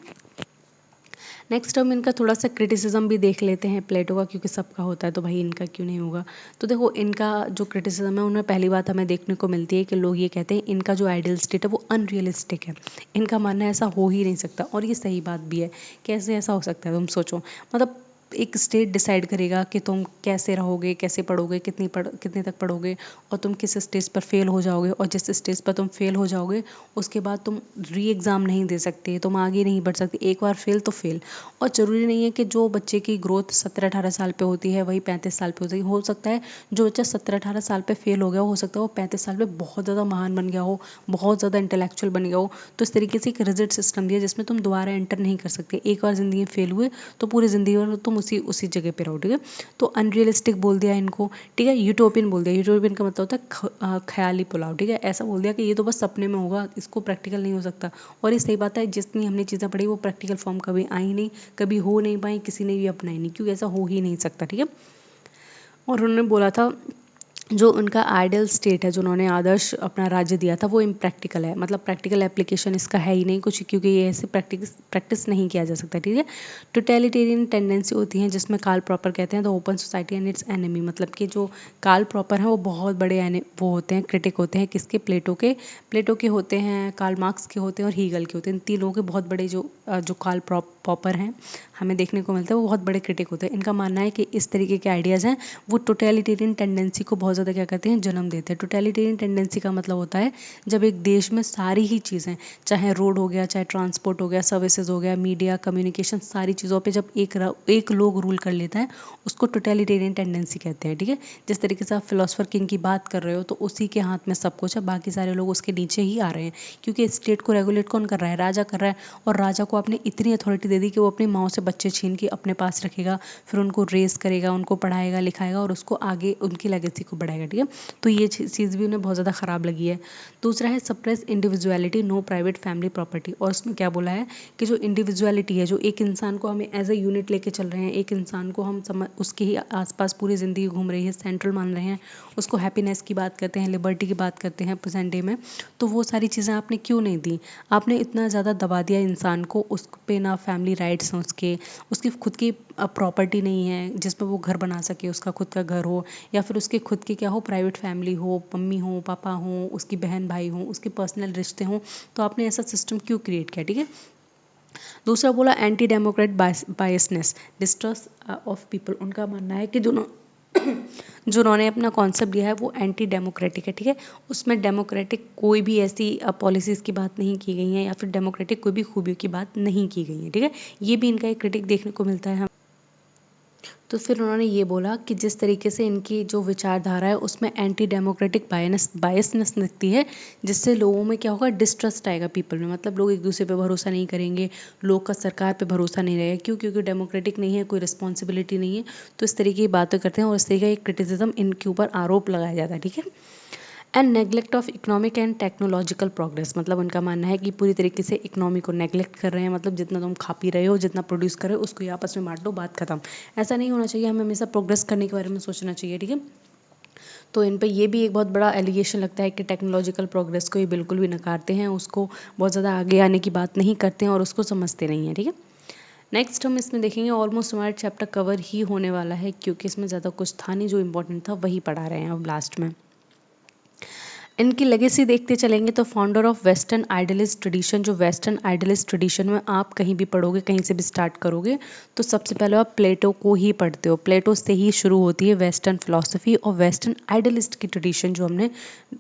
नेक्स्ट हम इनका थोड़ा सा क्रिटिसिज्म भी देख लेते हैं प्लेटो का, क्योंकि सबका होता है तो भाई इनका क्यों नहीं होगा। तो देखो इनका जो क्रिटिसिज्म है उनमें पहली बात हमें देखने को मिलती है कि लोग ये कहते हैं इनका जो आइडियल स्टेट है वो अनरियलिस्टिक है। इनका मानना है ऐसा हो ही नहीं सकता, और ये सही बात भी है। कैसे ऐसा हो सकता है, तुम सोचो, मतलब एक स्टेट डिसाइड करेगा कि तुम कैसे रहोगे, कैसे पढ़ोगे, कितने तक पढ़ोगे, और तुम किस स्टेज पर फेल हो जाओगे, और जिस स्टेज पर तुम फेल हो जाओगे उसके बाद तुम री एग्ज़ाम नहीं दे सकते, तुम आगे नहीं बढ़ सकते, एक बार फेल तो फेल। और ज़रूरी नहीं है कि जो बच्चे की ग्रोथ 17-18 साल पे होती है वही 35 साल पे हो सकता है जो बच्चा 17-18 साल पे फेल हो गया हो सकता है वो 35 साल पे बहुत ज़्यादा महान बन गया हो, बहुत ज़्यादा इंटेलेक्चुअल बन गया हो। तो इस तरीके से एक रिजिड सिस्टम दिया जिसमें तुम दोबारा एंटर नहीं कर सकते, एक बार ज़िंदगी में फेल हुए तो पूरी ज़िंदगी भर तुम उसी जगह पे रहो, ठीक है। तो अनरियलिस्टिक बोल दिया इनको, ठीक है। यूटोपियन बोल दिया, यूटोपियन का मतलब होता है ख्याली पुलाव, ठीक है। ऐसा बोल दिया कि ये तो बस सपने में होगा, इसको प्रैक्टिकल नहीं हो सकता। और ये सही बात है, जितनी हमने चीज़ें पढ़ी वो प्रैक्टिकल फॉर्म कभी आई नहीं, कभी हो नहीं पाई, किसी ने भी अपनाई नहीं, क्योंकि ऐसा हो ही नहीं सकता, ठीक है। और उन्होंने बोला था जो उनका आइडियल स्टेट है, जो उन्होंने आदर्श अपना राज्य दिया था वो इम्प्रैक्टिकल है, मतलब प्रैक्टिकल एप्लीकेशन इसका है ही नहीं कुछ, क्योंकि ये ऐसे प्रैक्टिस नहीं किया जा सकता, ठीक है। टोटलिटेरियन टेंडेंसी होती है जिसमें कार्ल प्रॉपर कहते हैं the open society and it's enemy, मतलब कि जो कार्ल प्रॉपर हैं वो बहुत बड़े वो होते हैं, क्रिटिक होते हैं किसके, प्लेटो के होते हैं, कार्ल मार्क्स के होते हैं और हीगल के होते हैं। इन तीन लोगों के बहुत बड़े जो कार्ल प्रॉपर हैं हमें देखने को मिलता है, वो बहुत बड़े क्रिटिक होते हैं। इनका मानना है कि इस तरीके के आइडियाज़ हैं वो टोटलिटेरियन टेंडेंसी को बहुत ज़्यादा क्या कहते हैं, जन्म देते हैं। टोटलिटेरियन टेंडेंसी का मतलब होता है जब एक देश में सारी ही चीज़ें, चाहे रोड हो गया, चाहे ट्रांसपोर्ट हो गया, सर्विसेज हो गया, मीडिया, कम्युनिकेशन, सारी चीज़ों पे जब एक लोग रूल कर लेता है उसको टोटलिटेरियन टेंडेंसी कहते हैं, ठीक है। जिस तरीके से आप फिलोसफर किंग की बात कर रहे हो तो उसी के हाथ में सब कुछ है, बाकी सारे लोग उसके नीचे ही आ रहे हैं, क्योंकि स्टेट को रेगुलेट कौन कर रहा है, राजा कर रहा है। और राजा को आपने इतनी अथॉरिटी दे दी कि वो अपनी माओ से बच्चे छीन के अपने पास रखेगा, फिर उनको रेस करेगा, उनको पढ़ाएगा लिखाएगा और उसको आगे उनकी लेगेसी को बढ़ाएगा, ठीक है। तो ये चीज़ भी उन्हें बहुत ज़्यादा ख़राब लगी है। दूसरा है suppress individuality, no private family property, और उसमें क्या बोला है कि जो इंडिविजुअलिटी है, जो एक इंसान को हमें एज ए यूनिट लेके चल रहे हैं, एक इंसान को हम उसके ही आसपास पूरी ज़िंदगी घूम रही है, सेंट्रल मान रहे हैं, उसको हैप्पीनेस की बात करते हैं, लिबर्टी की बात करते हैं प्रेजेंट डे में, तो वो सारी चीज़ें आपने क्यों नहीं दी, आपने इतना ज़्यादा दबा दिया इंसान को, उस पे ना फैमिली राइट्स हैं, उसकी खुद की प्रॉपर्टी नहीं है जिसमें वो घर बना सके, उसका खुद का घर हो, या फिर उसके खुद की क्या हो, प्राइवेट फैमिली हो, मम्मी हो, पापा हो, उसकी बहन भाई हो, उसके पर्सनल रिश्ते हों, तो आपने ऐसा सिस्टम क्यों क्रिएट किया, ठीक है। दूसरा बोला anti Democrat biasness, distrust of people, उनका मानना है कि जो उन्होंने अपना कॉन्सेप्ट दिया है वो एंटी डेमोक्रेटिक है, ठीक है। उसमें डेमोक्रेटिक कोई भी ऐसी पॉलिसीज़ की बात नहीं की गई है, या फिर डेमोक्रेटिक कोई भी खूबियों की बात नहीं की गई है, ठीक है। ये भी इनका एक क्रिटिक देखने को मिलता है। तो फिर उन्होंने ये बोला कि जिस तरीके से इनकी जो विचारधारा है उसमें एंटी डेमोक्रेटिक बायसनेस दिखती है, जिससे लोगों में क्या होगा, डिस्ट्रस्ट आएगा पीपल में, मतलब लोग एक दूसरे पे भरोसा नहीं करेंगे, लोग का सरकार पे भरोसा नहीं रहेगा, क्यों, क्योंकि डेमोक्रेटिक नहीं है, कोई रिस्पॉन्सिबिलिटी नहीं है, तो इस तरीके की बातें करते हैं और इस तरीके का एक क्रिटिसिज्म इनके ऊपर आरोप लगाया जाता है, ठीक है। And neglect of economic and technological progress, मतलब उनका मानना है कि पूरी तरीके से इकोनॉमी को नेग्लेक्ट कर रहे हैं, मतलब जितना तुम खा पी रहे हो, जितना प्रोड्यूस कर रहे हो, उसको ही आपस में बांट लो, बात खत्म। ऐसा नहीं होना चाहिए, हमें हमेशा प्रोग्रेस करने के बारे में सोचना चाहिए, ठीक है। तो इन पे ये भी एक बहुत बड़ा एलिगेशन लगता है कि टेक्नोलॉजिकल प्रोग्रेस को ये बिल्कुल भी नकारते हैं, उसको बहुत ज़्यादा आगे आने की बात नहीं करते हैं और उसको समझते नहीं हैं, ठीक है। नेक्स्ट हम इसमें देखेंगे, ऑलमोस्ट हमारा चैप्टर कवर ही होने वाला है क्योंकि इसमें ज़्यादा कुछ था नहीं, जो इम्पोर्टेंट था वही पढ़ा रहे हैं अब लास्ट में। इनकी लेगेसी देखते चलेंगे तो founder of western idealist tradition, जो वेस्टर्न आइडलिस्ट ट्रेडिशन में आप कहीं भी पढ़ोगे, कहीं से भी स्टार्ट करोगे तो सबसे पहले आप प्लेटो को ही पढ़ते हो। प्लेटो से ही शुरू होती है वेस्टर्न फिलॉसफी और वेस्टर्न आइडलिस्ट की ट्रेडिशन, जो हमने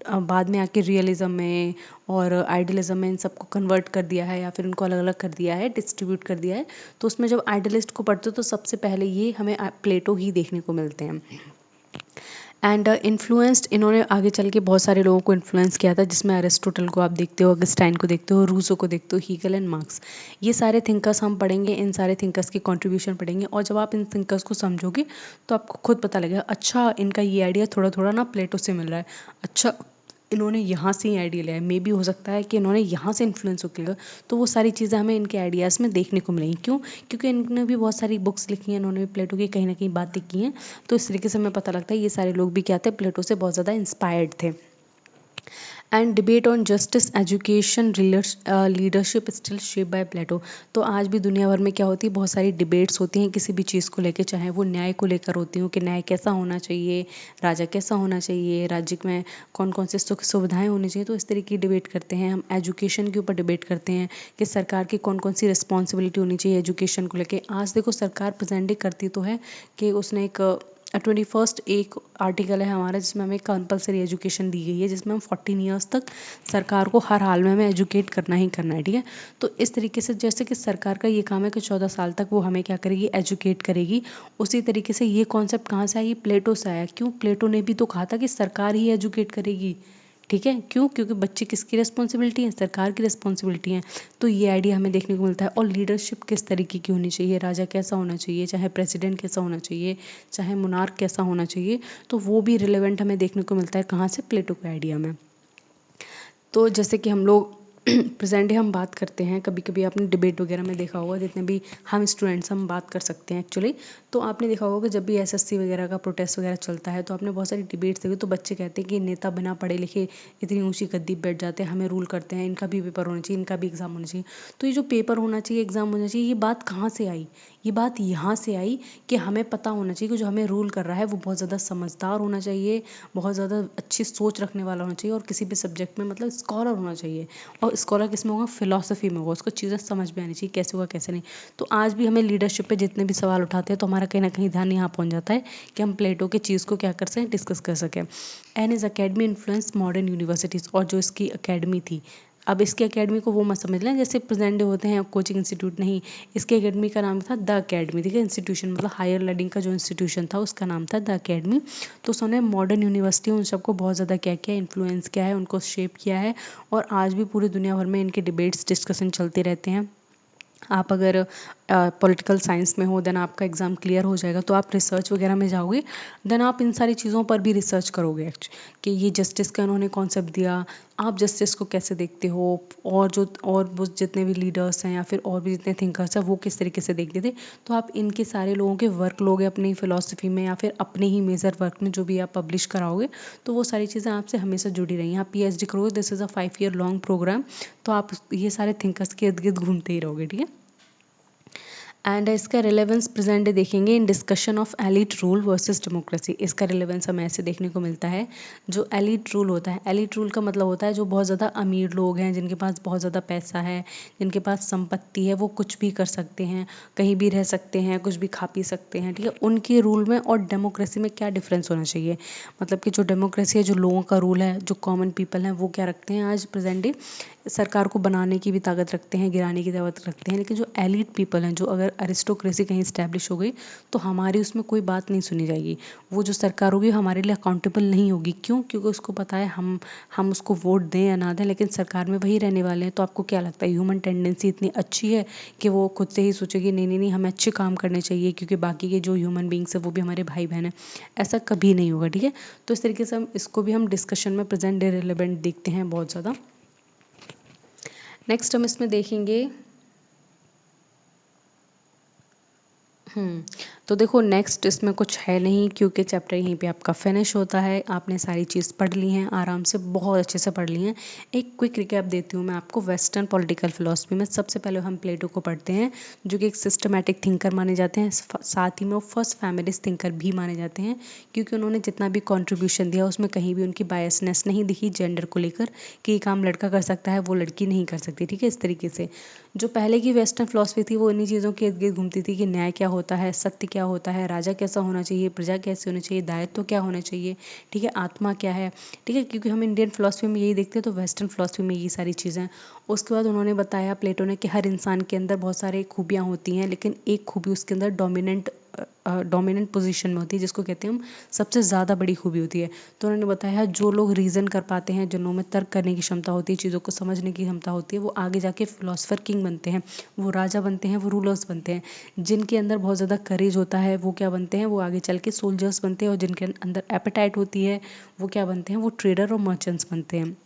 बाद में आके रियलिज्म में और आइडलिज्म में इन सबको कन्वर्ट कर दिया है या फिर उनको अलग अलग कर दिया है, डिस्ट्रीब्यूट कर दिया है। तो उसमें जब आइडलिस्ट को पढ़ते हो तो सबसे पहले ये हमें प्लेटो ही देखने को मिलते हैं। एंड इन्फ्लुएंस्ड, इन्होंने आगे चल के बहुत सारे लोगों को इन्फ्लुएंस किया था, जिसमें अरिस्टोटल को आप देखते हो, अगस्टाइन को देखते हो, रूसो को देखते हो, हीगल एंड मार्क्स। ये सारे थिंकर्स हम पढ़ेंगे, इन सारे थिंकर्स की कंट्रीब्यूशन पढ़ेंगे और जब आप इन थिंकर्स को समझोगे तो आपको खुद पता लगेगा, अच्छा इनका ये आइडिया थोड़ा थोड़ा ना प्लेटो से मिल रहा है, अच्छा इन्होंने यहाँ से ही आइडिया लिया है, मे भी हो सकता है कि इन्होंने यहाँ से इन्फ्लुएंस हो किया। तो वो सारी चीज़ें हमें इनके आइडियाज़ में देखने को मिलेंगी। क्यों? क्योंकि इन्होंने भी बहुत सारी बुक्स लिखी हैं, इन्होंने भी प्लेटो की कहीं ना कहीं बातें की हैं। तो इस तरीके से हमें पता लगता है ये सारे लोग भी क्या थे, प्लेटो से बहुत ज़्यादा इंस्पायर्ड थे। And debate on justice education leadership still shape by Plato. तो आज भी दुनिया भर में क्या होती है, बहुत सारी डिबेट्स होती हैं किसी भी चीज़ को लेकर, चाहे वो न्याय को लेकर होती हो कि न्याय कैसा होना चाहिए, राजा कैसा होना चाहिए, राज्य में कौन कौन से सुख सुविधाएं होनी चाहिए। तो इस तरीके की डिबेट करते हैं हम। एजुकेशन के ऊपर डिबेट करते हैं कि सरकार की कौन कौन सी रिस्पॉन्सिबिलिटी होनी चाहिए एजुकेशन को लेकर। आज देखो सरकार प्रेजेंट डे करती तो है कि उसने एक 21st एक आर्टिकल है हमारा जिसमें हमें कंपलसरी एजुकेशन दी गई है, जिसमें हम 14 ईयर्स तक सरकार को हर हाल में हमें एजुकेट करना ही करना है, ठीक है। तो इस तरीके से जैसे कि सरकार का ये काम है कि 14 साल तक वो हमें क्या करेगी, एजुकेट करेगी। उसी तरीके से ये कॉन्सेप्ट कहाँ से आया, ये प्लेटो से आया। क्यों? प्लेटो ने भी तो कहा था कि सरकार ही एजुकेट करेगी, ठीक है। क्यों? क्योंकि बच्चे किसकी रिस्पॉन्सिबिलिटी है, सरकार की रिस्पॉन्सिबिलिटी है। तो ये आइडिया हमें देखने को मिलता है। और लीडरशिप किस तरीके की होनी चाहिए, राजा कैसा होना चाहिए, चाहे प्रेसिडेंट कैसा होना चाहिए, चाहे मोनार्क कैसा होना चाहिए, तो वो भी रिलेवेंट हमें देखने को मिलता है कहाँ से, प्लेटो के आइडिया में। तो जैसे कि हम लोग प्रेजेंट डे हम बात करते हैं, कभी कभी आपने डिबेट वगैरह में देखा होगा, जितने भी हम स्टूडेंट्स हम बात कर सकते हैं एक्चुअली। तो आपने देखा होगा कि जब भी एसएससी वगैरह का प्रोटेस्ट वगैरह चलता है तो आपने बहुत सारी डिबेट्स देखी, तो बच्चे कहते हैं कि नेता बिना पढ़े लिखे इतनी ऊंची गद्दी पे बैठ जाते हैं, हमें रूल करते हैं, इनका भी पेपर होना चाहिए, इनका भी एग्जाम होना चाहिए। तो ये जो पेपर होना चाहिए, एग्जाम होना चाहिए, ये बात कहाँ से आई? ये बात यहाँ से आई कि हमें पता होना चाहिए कि जो हमें रूल कर रहा है वो बहुत ज़्यादा समझदार होना चाहिए, बहुत ज़्यादा अच्छी सोच रखने वाला होना चाहिए और किसी भी सब्जेक्ट में मतलब स्कॉलर होना चाहिए। और स्कॉलर किस में होगा, फिलॉसफी में होगा, उसको चीज़ें समझ में आनी चाहिए कैसे होगा कैसे नहीं। तो आज भी हमें लीडरशिप पे जितने भी सवाल उठाते हैं तो हमारा कहीं ना कहीं ध्यान यहाँ पहुँच जाता है कि हम प्लेटो के चीज़ को क्या कर सकें, डिस्कस कर सकें। And is academy influence modern universities, और जो इसकी अकेडमी थी, अब इसकी अकेडमी को वो मत समझ लें जैसे प्रेजेंट डे होते हैं कोचिंग इंस्टीट्यूट, नहीं, इसकी अकेडमी का नाम था द अकेडमी, ठीक है। इंस्टीट्यूशन मतलब हायर लर्निंग का जो इंस्टीट्यूशन था उसका नाम था द अकेडमी। तो उसने मॉडर्न यूनिवर्सिटी उन सबको बहुत ज़्यादा क्या किया, इन्फ्लुएंस किया है, उनको शेप किया है। और आज भी पूरी दुनिया भर में इनके डिबेट्स डिस्कशन चलते रहते हैं। आप अगर पॉलिटिकल साइंस में हो देन आपका एग्ज़ाम क्लियर हो जाएगा, तो आप रिसर्च वगैरह में जाओगे, देन आप इन सारी चीज़ों पर भी रिसर्च करोगे कि ये जस्टिस का उन्होंने कॉन्सेप्ट दिया, आप जस्टिस को कैसे देखते हो, और वो जितने भी लीडर्स हैं या फिर और भी जितने थिंकर्स हैं वो किस तरीके से देखते थे। तो आप इनके सारे लोगों के वर्क लोगे अपनी फ़िलॉसफी में या फिर अपने ही मेजर वर्क में जो भी आप पब्लिश कराओगे, तो वो सारी चीज़ें आपसे हमेशा जुड़ी रहेंगी। आप पीएचडी करोगे, this is a 5 year long programme, तो आप ये सारे थिंकर्स के इर्द गिर्द घूमते ही रहोगे, ठीक है। एंड इसका रिलेवेंस प्रेजेंट डे देखेंगे in discussion of elite rule versus democracy. इसका रिलेवेंस हमें ऐसे देखने को मिलता है, जो एलिट रूल होता है, एलिट रूल का मतलब होता है जो बहुत ज़्यादा अमीर लोग हैं, जिनके पास बहुत ज़्यादा पैसा है, जिनके पास संपत्ति है, वो कुछ भी कर सकते हैं, कहीं भी रह सकते हैं, कुछ भी खा पी सकते हैं, ठीक है। उनके रूल में और डेमोक्रेसी में क्या डिफरेंस होना चाहिए, मतलब कि जो डेमोक्रेसी है, जो लोगों का रूल है, जो कॉमन पीपल हैं, वो क्या रखते हैं आज प्रेजेंट डे, सरकार को बनाने की भी ताकत रखते हैं, गिराने की ताकत रखते हैं। लेकिन जो एलिट पीपल हैं, जो अगर अगर अरिस्टोक्रेसी कहीं इस्टेब्लिश हो गई तो हमारी उसमें कोई बात नहीं सुनी जाएगी। वो जो सरकार होगी हमारे लिए अकाउंटेबल नहीं होगी। क्यों? क्योंकि उसको पता है हम उसको वोट दें या ना दें लेकिन सरकार में वही रहने वाले हैं। तो आपको क्या लगता है ह्यूमन टेंडेंसी इतनी अच्छी है कि वो खुद से ही सोचेगी नहीं नहीं नहीं हमें अच्छे काम करने चाहिए क्योंकि बाकी के जो ह्यूमन बींग्स है वो भी हमारे भाई बहन हैं? ऐसा कभी नहीं होगा। ठीक है, तो इस तरीके से हम इसको भी हम डिस्कशन में प्रेजेंट डे रिलेवेंट देखते हैं बहुत ज़्यादा। नेक्स्ट हम इसमें देखेंगे तो देखो नेक्स्ट इसमें कुछ है नहीं क्योंकि चैप्टर यहीं पे आपका फिनिश होता है। आपने सारी चीज़ पढ़ ली हैं आराम से, बहुत अच्छे से पढ़ ली हैं। एक क्विक रिकैप देती हूँ मैं आपको। वेस्टर्न पॉलिटिकल फिलोसफी में सबसे पहले हम प्लेटो को पढ़ते हैं जो कि एक सिस्टमैटिक थिंकर माने जाते हैं, साथ ही में वो फर्स्ट फैमिलिस्ट थिंकर भी माने जाते हैं क्योंकि उन्होंने जितना भी कॉन्ट्रीब्यूशन दिया उसमें कहीं भी उनकी बायसनेस नहीं दिखी जेंडर को लेकर कि ये काम लड़का कर सकता है वो लड़की नहीं कर सकती। ठीक है, इस तरीके से जो पहले की वेस्टर्न फिलोसफी थी वो इन्हीं चीज़ों के इर्द गिर्द घूमती थी कि न्याय क्या होता है, सत्य क्या होता है, राजा कैसा होना चाहिए, प्रजा कैसे होनी चाहिए, दायित्व क्या होना चाहिए, ठीक है, आत्मा क्या है। ठीक है, क्योंकि हम इंडियन फिलोसफी में यही देखते हैं तो वेस्टर्न फिलोसफी में ये सारी चीज़ें हैं। उसके बाद उन्होंने बताया प्लेटो ने कि हर इंसान के अंदर बहुत सारी खूबियाँ होती हैं लेकिन एक खूबी उसके अंदर डोमिनेंट पोजीशन में होती है जिसको कहते हैं हम सबसे ज़्यादा बड़ी खूबी होती है। तो उन्होंने बताया जो लोग रीज़न कर पाते हैं, जिनों में तर्क करने की क्षमता होती है, चीज़ों को समझने की क्षमता होती है, वो आगे जाके फिलोसफर किंग बनते हैं, वो राजा बनते हैं, वो रूलर्स बनते हैं। जिनके अंदर बहुत ज़्यादा करेज होता है वो क्या बनते हैं, वो आगे चल के सोल्जर्स बनते हैं। और जिनके अंदर एपेटाइट होती है वो क्या बनते हैं, वो ट्रेडर और मर्चेंट्स बनते हैं।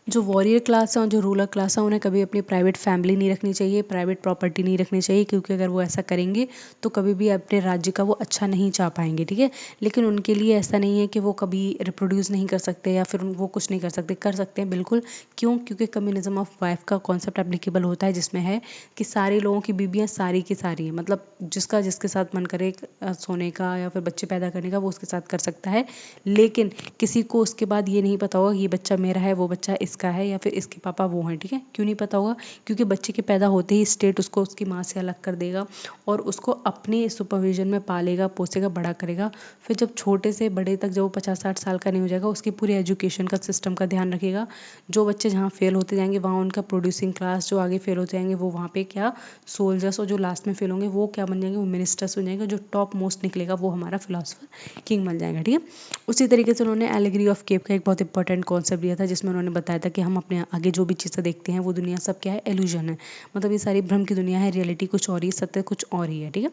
जो वॉरियर क्लास है और जो रूलर क्लास है उन्हें कभी अपनी प्राइवेट फैमिली नहीं रखनी चाहिए, प्राइवेट प्रॉपर्टी नहीं रखनी चाहिए क्योंकि अगर वो ऐसा करेंगे तो कभी भी अपने राज्य का वो अच्छा नहीं चाह पाएंगे। ठीक है, लेकिन उनके लिए ऐसा नहीं है कि वो कभी रिप्रोड्यूस नहीं कर सकते या फिर वो कुछ नहीं कर सकते हैं बिल्कुल। क्यों? क्योंकि कम्युनिज्म ऑफ वाइफ का कॉन्सेप्ट एप्लीकेबल होता है जिसमें है कि सारे लोगों की बीबियाँ सारी की सारी हैं, मतलब जिसका जिसके साथ मन करे सोने का या फिर बच्चे पैदा करने का वो उसके साथ कर सकता है। लेकिन किसी को उसके बाद ये नहीं पता होगा ये बच्चा मेरा है, वो बच्चा इसका है या फिर इसके पापा वो हैं। ठीक है, क्यों नहीं पता होगा? क्योंकि बच्चे के पैदा होते ही स्टेट उसको उसकी माँ से अलग कर देगा और उसको अपने सुपरविजन में पालेगा, पोसेगा, बड़ा करेगा। फिर जब छोटे से बड़े तक जब वो 50-60 साल का नहीं हो जाएगा उसकी पूरी एजुकेशन का सिस्टम का ध्यान रखेगा। जो बच्चे जहाँ फेल होते जाएंगे वहाँ उनका प्रोड्यूसिंग क्लास, जो आगे फेल होते जाएंगे वो वहाँ पे क्या सोल्जर्स, और जो लास्ट में फेल होंगे वो क्या बन जाएंगे, वो मिनिस्टर्स बन जाएंगे। जो टॉप मोस्ट निकलेगा वो हमारा फिलोसफर किंग बन जाएगा। ठीक है, उसी तरीके से उन्होंने एलेगरी ऑफ केप का एक बहुत इंपॉर्टेंट कॉन्सेप्ट दिया था जिसमें उन्होंने बताया था कि हम अपने आगे जो भी चीज़ें देखते हैं वो दुनिया सब क्या है, एल्यूजन है। मतलब ये सारी भ्रम की दुनिया है, रियलिटी कुछ और ही, सत्य कुछ और ही है। ठीक है,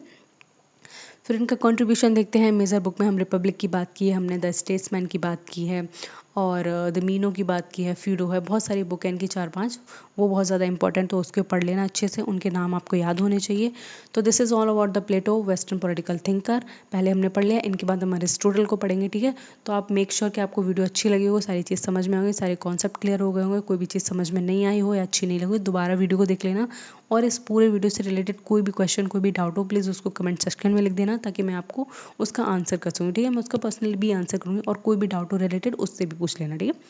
फिर इनका कंट्रीब्यूशन देखते हैं। मेजर बुक में हम रिपब्लिक की बात की है, हमने द स्टेट्समैन की बात की है और द मीनो की बात की है, फ्यूडो है, बहुत सारी बुक है इनकी 4-5, वो बहुत ज़्यादा इंपॉर्टेंट, तो उसको पढ़ लेना अच्छे से, उनके नाम आपको याद होने चाहिए। तो this is all about the Plato western political thinker. पहले हमने पढ़ लिया, इनके बाद हम एरिस्टोटल को पढ़ेंगे। ठीक है, तो आप मेक श्योर कि आपको वीडियो अच्छी लगी हो, सारी चीज़ समझ में आ गई, सारे कॉन्सेप्ट क्लियर हो गए होंगे। कोई भी चीज़ समझ में नहीं आई हो या अच्छी नहीं लगी दोबारा वीडियो को देख लेना और इस पूरे वीडियो से रिलेटेड कोई भी क्वेश्चन, कोई भी डाउट हो प्लीज़ उसको कमेंट सेक्शन में लिख देना ताकि मैं आपको उसका आंसर कर सकूँ। ठीक है, मैं उसका पर्सनली भी आंसर करूँगी और कोई भी डाउट हो रिलेटेड उससे भी पूछ लेना। ठीक है,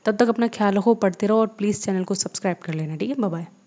तब तक अपना ख्याल रखो, पढ़ते रहो और प्लीज़ चैनल को सब्सक्राइब कर लेना। ठीक है, बाय बाय।